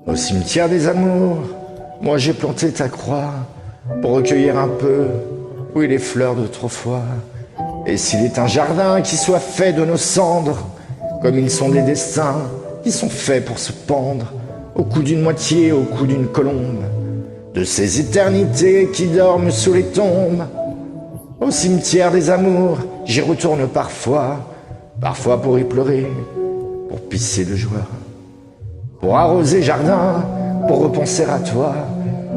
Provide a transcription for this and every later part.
Au cimetière des amours, moi j'ai planté ta croix pour recueillir un peu, oui, les fleurs d'autrefois. Et s'il est un jardin qui soit fait de nos cendres, comme ils sont des destins qui sont faits pour se pendre au cou d'une moitié, au cou d'une colombe, de ces éternités qui dorment sous les tombes. Au cimetière des amours, j'y retourne parfois pour y pleurer, pour pisser de joie, pour arroser jardin, pour repenser à toi,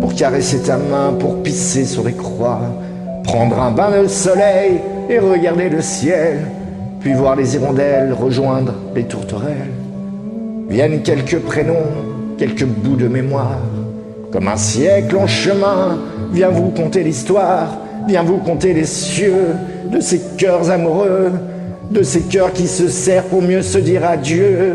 pour caresser ta main, pour pisser sur les croix, prendre un bain de soleil et regarder le ciel, puis voir les hirondelles rejoindre les tourterelles. Viennent quelques prénoms, quelques bouts de mémoire, comme un siècle en chemin, viens vous conter l'histoire, viens vous conter les cieux de ces cœurs amoureux, de ces cœurs qui se serrent pour mieux se dire adieu.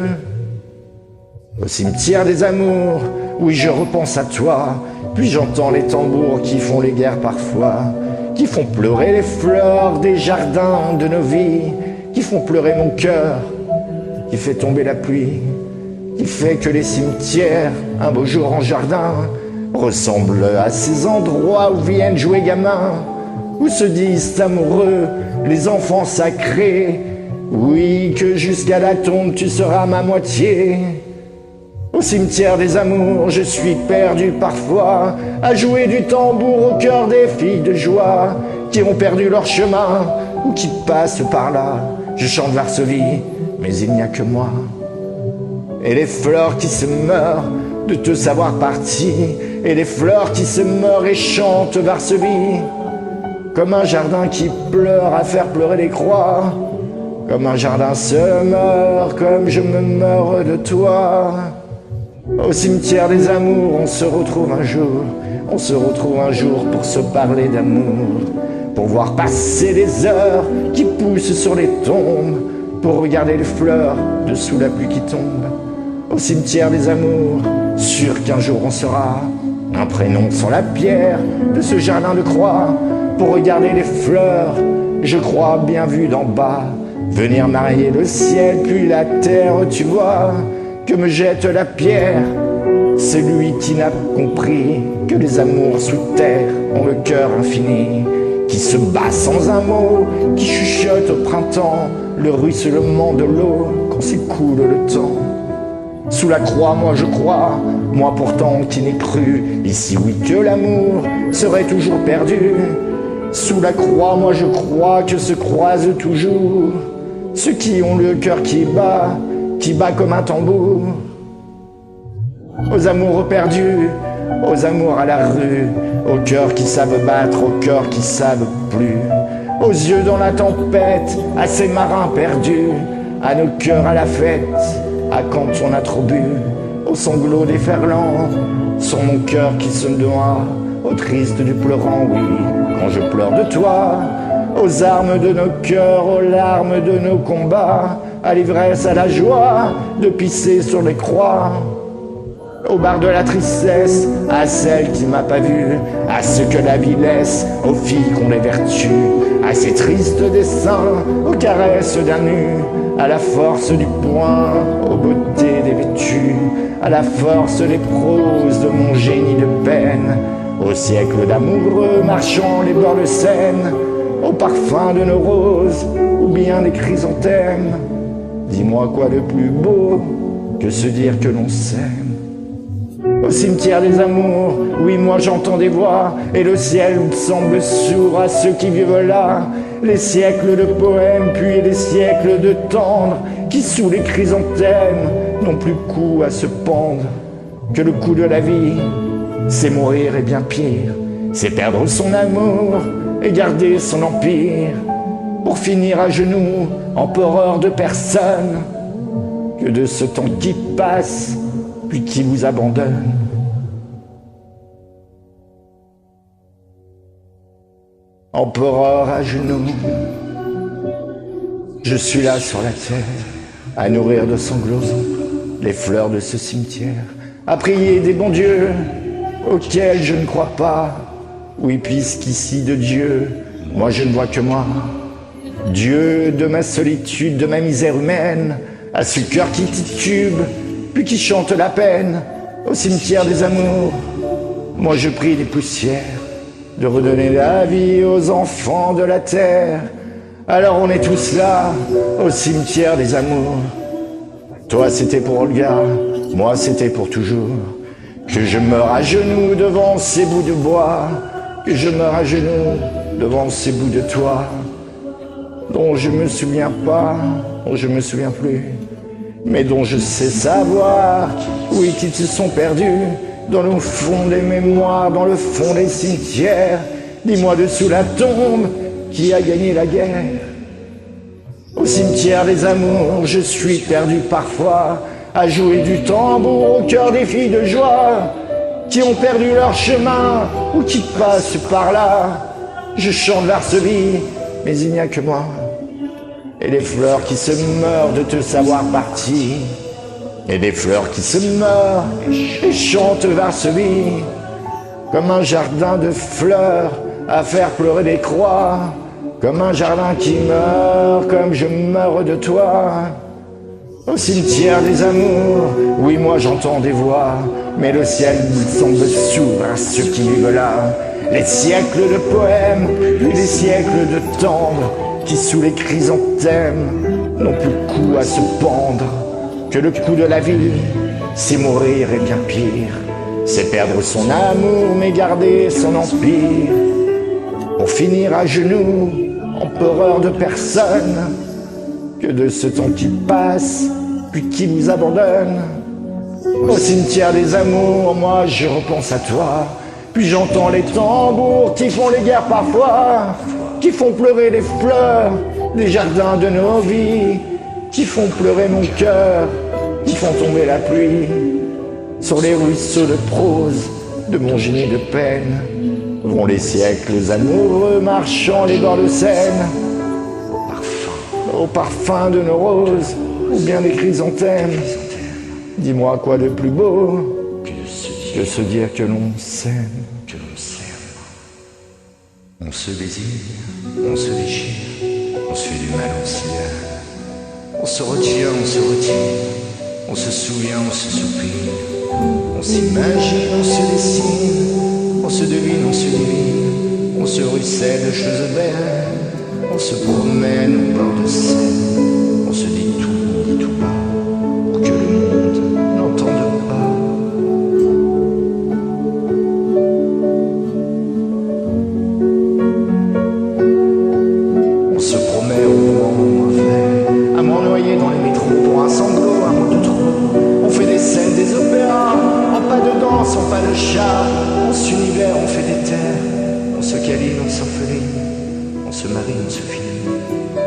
Au cimetière des amours, oui je repense à toi, puis j'entends les tambours qui font les guerres parfois, qui font pleurer les fleurs des jardins de nos vies, qui font pleurer mon cœur, qui fait tomber la pluie, qui fait que les cimetières, un beau jour en jardin, ressemblent à ces endroits où viennent jouer gamins, où se disent amoureux les enfants sacrés, oui que jusqu'à la tombe tu seras ma moitié. Au cimetière des amours, je suis perdu parfois, à jouer du tambour au cœur des filles de joie, qui ont perdu leur chemin, ou qui passent par là. Je chante Varsovie, mais il n'y a que moi. Et les fleurs qui se meurent de te savoir parti, et les fleurs qui se meurent et chantent Varsovie, comme un jardin qui pleure à faire pleurer les croix, comme un jardin se meurt, comme je me meurs de toi. Au cimetière des amours, on se retrouve un jour, on se retrouve un jour pour se parler d'amour, pour voir passer les heures qui poussent sur les tombes, pour regarder les fleurs dessous la pluie qui tombe. Au cimetière des amours, sûr qu'un jour on sera un prénom sur la pierre de ce jardin de croix, pour regarder les fleurs, je crois bien vu d'en bas, venir marier le ciel puis la terre, tu vois, que me jette la pierre celui qui n'a compris que les amours sous terre ont le cœur infini, qui se bat sans un mot, qui chuchote au printemps le ruissellement de l'eau quand s'écoule le temps. Sous la croix, moi je crois, moi pourtant qui n'ai cru ici oui que l'amour serait toujours perdu. Sous la croix, moi je crois que se croisent toujours ceux qui ont le cœur qui bat comme un tambour. Aux amours perdus, aux amours à la rue, aux cœurs qui savent battre, aux cœurs qui savent plus, aux yeux dans la tempête, à ces marins perdus, à nos cœurs à la fête, à quand on a trop bu, aux sanglots déferlants, sur mon cœur qui se noie, au triste du pleurant, oui, quand je pleure de toi, aux armes de nos cœurs, aux larmes de nos combats, à l'ivresse, à la joie de pisser sur les croix, au bar de la tristesse, à celle qui m'a pas vu, à ce que la vie laisse aux filles qu'ont les vertus, à ces tristes dessins, aux caresses d'un nu, à la force du poing, aux beautés des vêtus, à la force des proses de mon génie de peine, au siècle d'amoureux marchant les bords de Seine, au parfum de nos roses ou bien des chrysanthèmes. Dis-moi quoi de plus beau que se dire que l'on s'aime. Au cimetière des amours, oui moi j'entends des voix, et le ciel semble sourd à ceux qui vivent là. Les siècles de poèmes, puis les siècles de tendres, qui sous les chrysanthèmes n'ont plus coup à se pendre. Que le coup de la vie, c'est mourir et bien pire, c'est perdre son amour et garder son empire, pour finir à genoux, empereur de personne, que de ce temps qui passe, puis qui vous abandonne. Empereur à genoux, je suis là sur la terre, à nourrir de sanglots les fleurs de ce cimetière, à prier des bons dieux auxquels je ne crois pas. Oui, puisqu'ici de Dieu, moi je ne vois que moi. Dieu de ma solitude, de ma misère humaine, à ce cœur qui titube, puis qui chante la peine, au cimetière des amours. Moi je prie les poussières de redonner la vie aux enfants de la terre. Alors on est tous là, au cimetière des amours. Toi c'était pour Olga, moi c'était pour toujours. Que je meure à genoux devant ces bouts de bois, que je meure à genoux devant ces bouts de toit, dont je me souviens pas, dont je me souviens plus, mais dont je sais savoir, oui, qu'ils se sont perdus dans le fond des mémoires, dans le fond des cimetières. Dis-moi dessous la tombe, qui a gagné la guerre? Au cimetière des amours, je suis perdu parfois, à jouer du tambour au cœur des filles de joie, qui ont perdu leur chemin, ou qui passent par là. Je chante Varsovie, mais il n'y a que moi, et les fleurs qui se meurent de te savoir parti, et des fleurs qui se meurent, et chantent Varsovie, comme un jardin de fleurs à faire pleurer des croix, comme un jardin qui meurt, comme je meurs de toi. Au cimetière des amours, oui moi j'entends des voix, mais le ciel semble s'ouvre à ceux qui vivent là. Les siècles de poèmes, puis les siècles de tendres, qui sous les chrysanthèmes n'ont plus le coup à se pendre. Que le coup de la vie, c'est mourir et bien pire, c'est perdre son amour mais garder son empire, pour finir à genoux, empereur de personne, que de ce temps qui passe, puis qui nous abandonne. Au cimetière des amours, moi je repense à toi, puis j'entends les tambours qui font les guerres parfois, qui font pleurer les fleurs des jardins de nos vies, qui font pleurer mon cœur, qui font tomber la pluie sur les ruisseaux de prose de mon génie de peine. Vont les siècles amoureux marchant les bords de Seine, au parfum de nos roses, ou bien des chrysanthèmes. Dis-moi quoi de plus beau que se dire que l'on s'aime. On se désire, on se déchire, on se fait du mal, on s'y lève. On se retire, on se souvient, on se soupire. On s'imagine, on se dessine, on se devine, on se divine. On se ruisselle de choses belles, on se promène au bord de Seine. On se dit tout bas, pour que le monde n'entende pas. On se promet au moment mauvais, à m'en noyer dans les métros pour un sanglot, un mot de trop. On fait des scènes, des opéras, en pas de danse, en pas de chat. On s'univers, on fait des terres, on se câline, on s'orpheline, on se marie, on se finit.